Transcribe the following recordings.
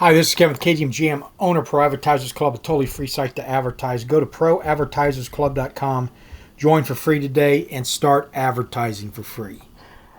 Hi, this is Kevin with KGMJAM, owner Pro Advertisers Club, a totally free site to advertise. Go to proadvertisersclub.com, join for free today, and start advertising for free.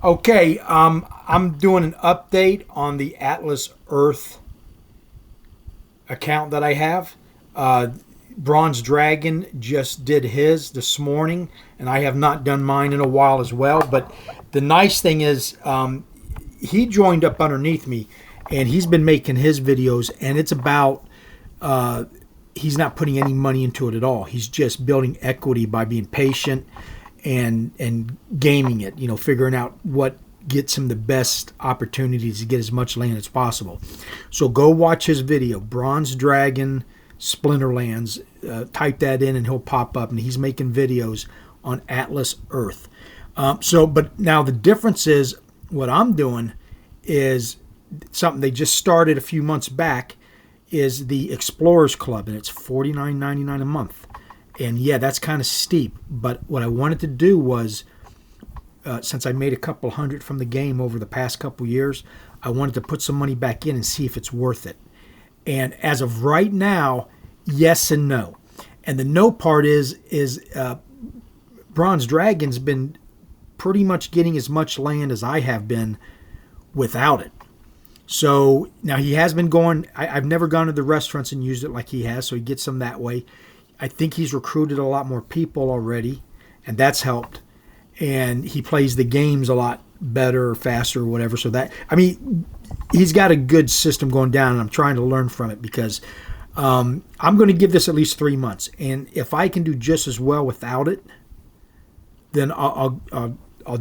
Okay, I'm doing an update on the Atlas Earth account that I have. Bronze Dragon just did his this morning, and I have not done mine in a while as well. But the nice thing is he joined up underneath me, and he's been making his videos, and it's about he's not putting any money into it at all. He's just building equity by being patient and gaming it, figuring out what gets him the best opportunities to get as much land as possible. So go watch his video, Bronze Dragon Splinterlands. Type that in and he'll pop up, and he's making videos on Atlas Earth. But now the difference is what I'm doing is something they just started a few months back, is the Explorers Club, and it's $49.99 a month. And yeah, that's kind of steep, but what I wanted to do was, since I made a couple hundred from the game over the past couple years, I wanted to put some money back in and see if it's worth it. And as of right now, yes and no. And the no part is Bronze Dragon's been pretty much getting as much land as I have been without it. So now he has been going, I've never gone to the restaurants and used it like he has, so he gets them that way. I think he's recruited a lot more people already, and that's helped. And he plays the games a lot better, faster, or whatever. So that, he's got a good system going down, and I'm trying to learn from it because I'm going to give this at least 3 months. And if I can do just as well without it, then I'll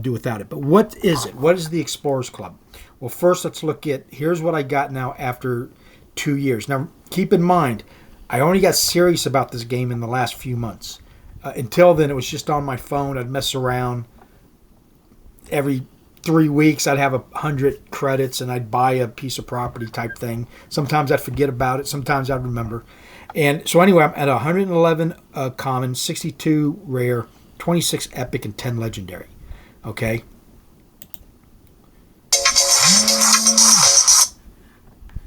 do without it. But what is it? What is the Explorers Club? Well, first let's look at, here's what I got now after 2 years. Now, keep in mind, I only got serious about this game in the last few months. Until then, it was just on my phone. I'd mess around. Every 3 weeks, I'd have 100 credits, and I'd buy a piece of property type thing. Sometimes I'd forget about it. Sometimes I'd remember. And so anyway, I'm at 111 common, 62 rare, 26 epic, and 10 legendary. Okay.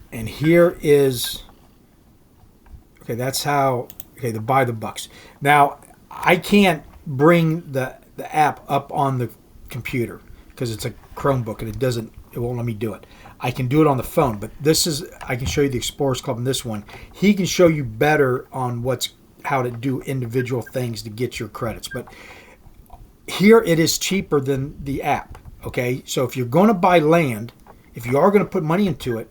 And here is, okay, that's how, okay, the buy the bucks. Now, I can't bring the app up on the computer because it's a Chromebook and it won't let me do it. I can do it on the phone, but I can show you the Explorers Club in this one. He can show you better on how to do individual things to get your credits. But here it is cheaper than the app, okay? So if you're going to buy land, if you are going to put money into it,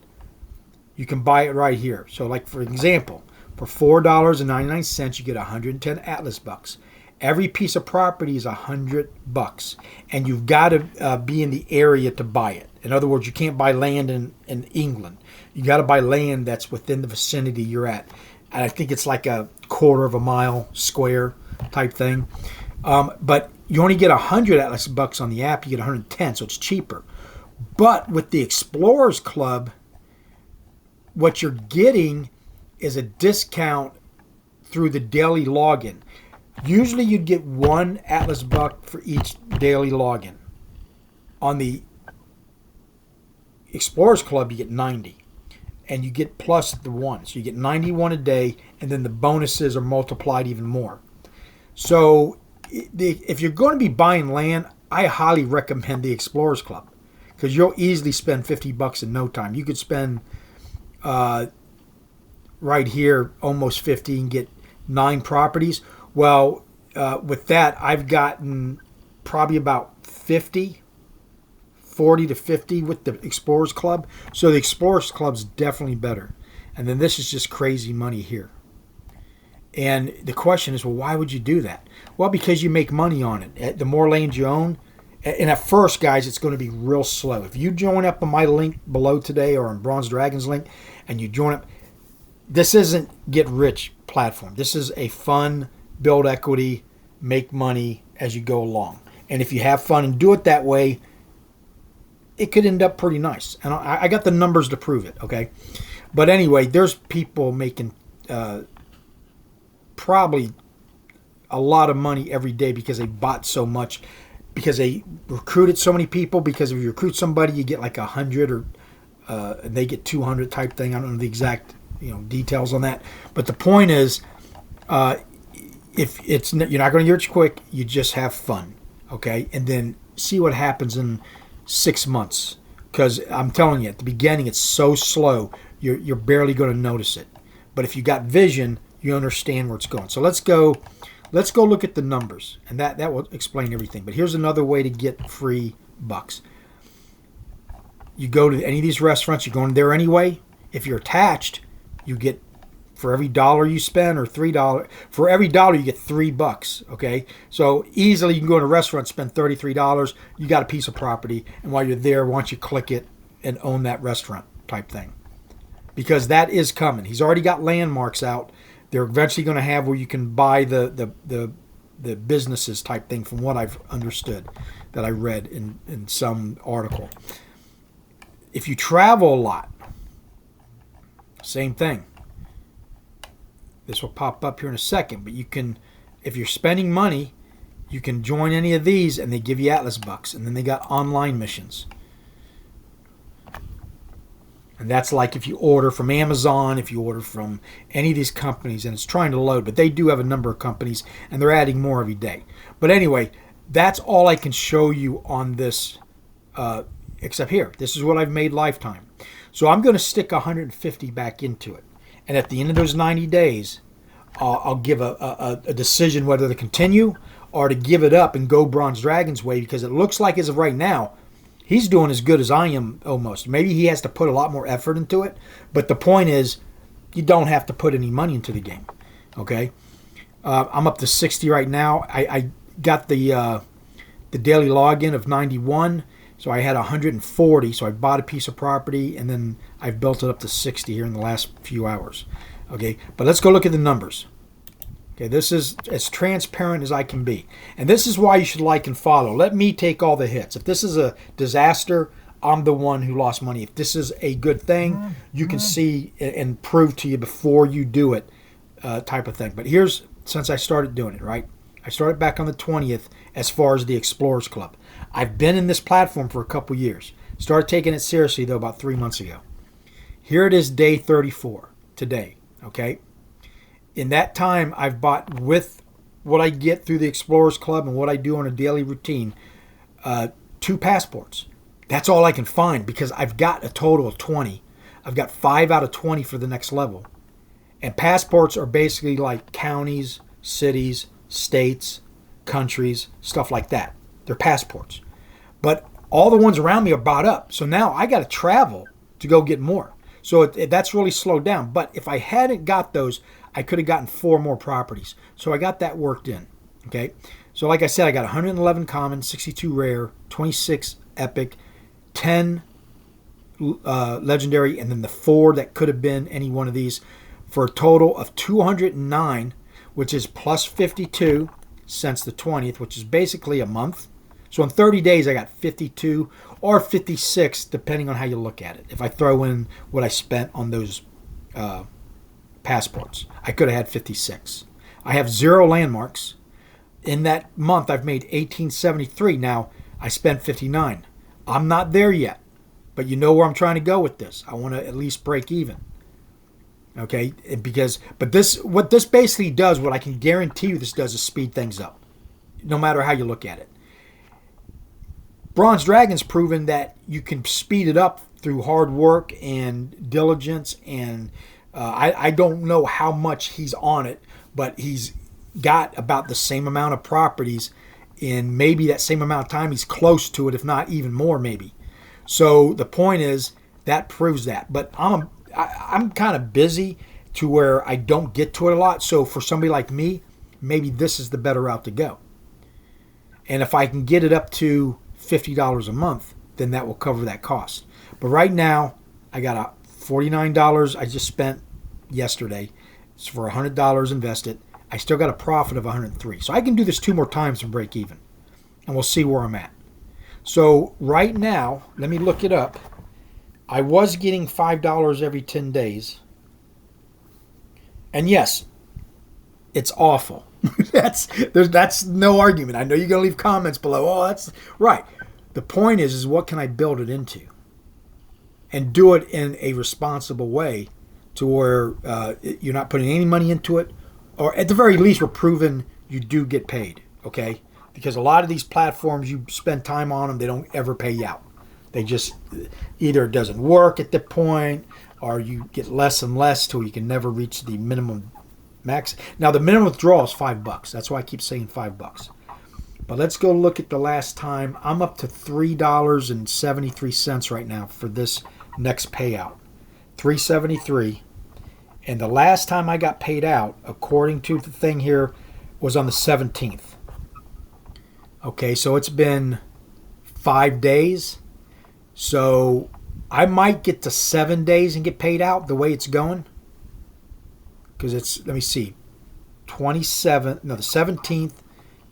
you can buy it right here. So like, for example, for $4.99, you get 110 Atlas bucks. Every piece of property is $100, and you've got to be in the area to buy it. In other words, you can't buy land in England. You got to buy land that's within the vicinity you're at. And I think it's like a quarter of a mile square type thing. But you only get 100 Atlas bucks on the app. You get 110, so it's cheaper. But with the Explorers Club, what you're getting is a discount through the daily login. Usually you'd get 1 Atlas buck for each daily login. On the Explorers Club, you get 90. And you get plus the 1. So you get 91 a day, and then the bonuses are multiplied even more. So if you're going to be buying land, I highly recommend the Explorers Club because you'll easily spend $50 in no time. You could spend right here almost 50 and get 9 properties. Well, with that, I've gotten probably about 40 to 50 with the Explorers Club. So the Explorers Club's definitely better. And then this is just crazy money here. And the question is, well, why would you do that? Well, because you make money on it. The more land you own, and at first, guys, it's going to be real slow. If you join up on my link below today or on Bronze Dragon's link, and you join up, this isn't get rich platform. This is a fun, build equity, make money as you go along. And if you have fun and do it that way, it could end up pretty nice. And I got the numbers to prove it, okay? But anyway, there's people making probably a lot of money every day because they bought so much, because they recruited so many people. Because if you recruit somebody, you get like 100 or and they get 200 type thing. I don't know the exact details on that, but the point is, if it's you're not going to get rich quick, you just have fun, okay, and then see what happens in 6 months. Because I'm telling you, at the beginning, it's so slow, you're barely going to notice it. But if you got vision, you understand where it's going. So let's go look at the numbers, and that will explain everything. But here's another way to get free bucks. You go to any of these restaurants, you're going there anyway. If you're attached, you get, for every dollar you spend, or $3, for every dollar you get $3. Okay, so easily you can go to a restaurant, spend $33, you got a piece of property, and while you're there, why don't you click it and own that restaurant type thing? Because that is coming. He's already got landmarks out. They're eventually going to have where you can buy the businesses type thing, from what I've understood, that I read in some article. If you travel a lot, same thing. This will pop up here in a second, but you can, if you're spending money, you can join any of these and they give you Atlas bucks, and then they got online missions. And that's like if you order from Amazon, if you order from any of these companies, and it's trying to load, but they do have a number of companies and they're adding more every day. But anyway, that's all I can show you on this, except here. This is what I've made lifetime. So I'm going to stick 150 back into it. And at the end of those 90 days, I'll give a decision whether to continue or to give it up and go Bronze Dragon's way, because it looks like, as of right now, he's doing as good as I am almost. Maybe he has to put a lot more effort into it, but the point is, you don't have to put any money into the game. Okay, I'm up to 60 right now. I got the daily login of 91, so I had 140. So I bought a piece of property, and then I've built it up to 60 here in the last few hours. Okay, but let's go look at the numbers. Okay, this is as transparent as I can be. And this is why you should like and follow. Let me take all the hits. If this is a disaster, I'm the one who lost money. If this is a good thing, you can see and prove to you before you do it, type of thing. But here's, since I started doing it, right? I started back on the 20th as far as the Explorers Club. I've been in this platform for a couple years. Started taking it seriously, though, about 3 months ago. Here it is, day 34, today, okay? In that time, I've bought, with what I get through the Explorers Club and what I do on a daily routine, 2 passports. That's all I can find, because I've got a total of 20. I've got 5 out of 20 for the next level. And passports are basically like counties, cities, states, countries, stuff like that. They're passports. But all the ones around me are bought up. So now I got to travel to go get more. So that's really slowed down. But if I hadn't got those, I could have gotten 4 more properties. So I got that worked in. Okay. So like I said, I got 111 common, 62 rare, 26 epic, 10 legendary, and then the 4 that could have been any one of these, for a total of 209, which is plus 52 since the 20th, which is basically a month. So in 30 days, I got 52 or 56, depending on how you look at it. If I throw in what I spent on those passports, I could have had 56. I have 0 landmarks. In that month, I've made 1873. Now, I spent 59. I'm not there yet, but you know where I'm trying to go with this. I want to at least break even. Okay, but what this basically does, what I can guarantee you this does, is speed things up, no matter how you look at it. Bronze Dragon's proven that you can speed it up through hard work and diligence, and I don't know how much he's on it, but he's got about the same amount of properties in maybe that same amount of time. He's close to it, if not even more, maybe. So the point is, that proves that. But I'm kind of busy to where I don't get to it a lot. So for somebody like me, maybe this is the better route to go. And if I can get it up to $50 a month, then that will cover that cost. But right now, I got a $49 I just spent yesterday. It's for $100 invested. I still got a profit of 103. So I can do this 2 more times and break even. And we'll see where I'm at. So right now, let me look it up. I was getting $5 every 10 days. And yes, it's awful. That's no argument. I know you're going to leave comments below. Oh, that's right. The point is what can I build it into? and do it in a responsible way to where you're not putting any money into it, or at the very least, we're proving you do get paid, okay? Because a lot of these platforms, you spend time on them, they don't ever pay you out. They just, either it doesn't work at the point, or you get less and less till you can never reach the minimum max. Now, the minimum withdrawal is $5. That's why I keep saying $5. But let's go look at the last time. I'm up to $3.73 right now for this next payout. $3.73. And the last time I got paid out, according to the thing here, was on the 17th. Okay, so it's been 5 days. So I might get to 7 days and get paid out the way it's going. Because it's, let me see, the 17th,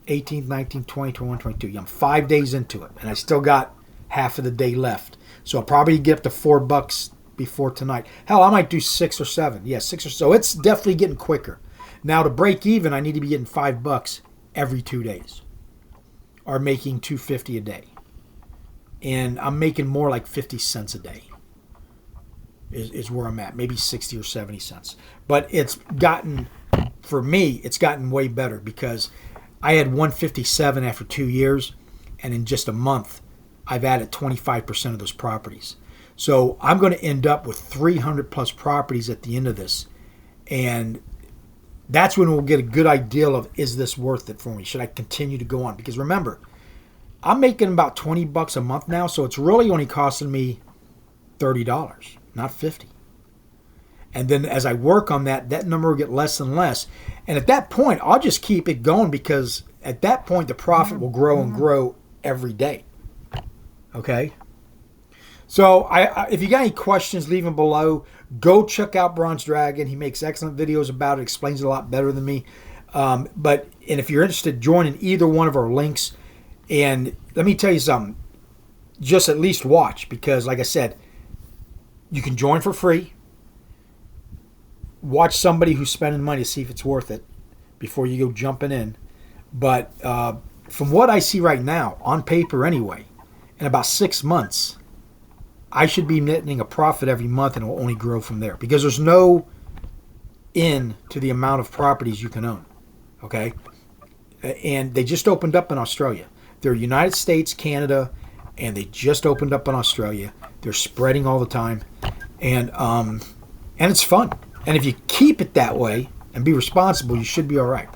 18th, 19th, 20, 21, 22. Yeah, I'm 5 days into it, and I still got half of the day left. So I'll probably get up to $4 before tonight. Hell, I might do 6 or 7. Yeah, 6 or so. It's definitely getting quicker. Now, to break even, I need to be getting $5 every 2 days, or making $2.50 a day. And I'm making more like 50 cents a day is where I'm at. Maybe 60 or 70 cents. But it's gotten, for me, it's gotten way better because I had 157 after 2 years, and in just a month, I've added 25% of those properties. So I'm going to end up with 300 plus properties at the end of this. And that's when we'll get a good idea of, is this worth it for me? Should I continue to go on? Because remember, I'm making about $20 a month now, so it's really only costing me $30, not $50. And then as I work on that, that number will get less and less. And at that point, I'll just keep it going because at that point, the profit will grow and grow every day. Okay? So if you got any questions, leave them below. Go check out Bronze Dragon. He makes excellent videos about it, explains it a lot better than me. And if you're interested, join in either one of our links. And let me tell you something. Just at least watch because, like I said, you can join for free. Watch somebody who's spending money to see if it's worth it before you go jumping in. But from what I see right now, on paper anyway, in about 6 months, I should be netting a profit every month, and it will only grow from there because there's no end to the amount of properties you can own. Okay? And they just opened up in Australia. They're United States, Canada, and they just opened up in Australia. They're spreading all the time, and it's fun. And if you keep it that way and be responsible, you should be all right.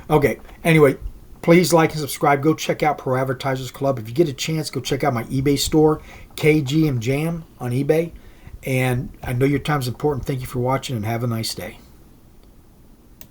Okay. Anyway, please like and subscribe. Go check out Pro Advertisers Club. If you get a chance, go check out my eBay store, KGMJAM on eBay. And I know your time is important. Thank you for watching, and have a nice day.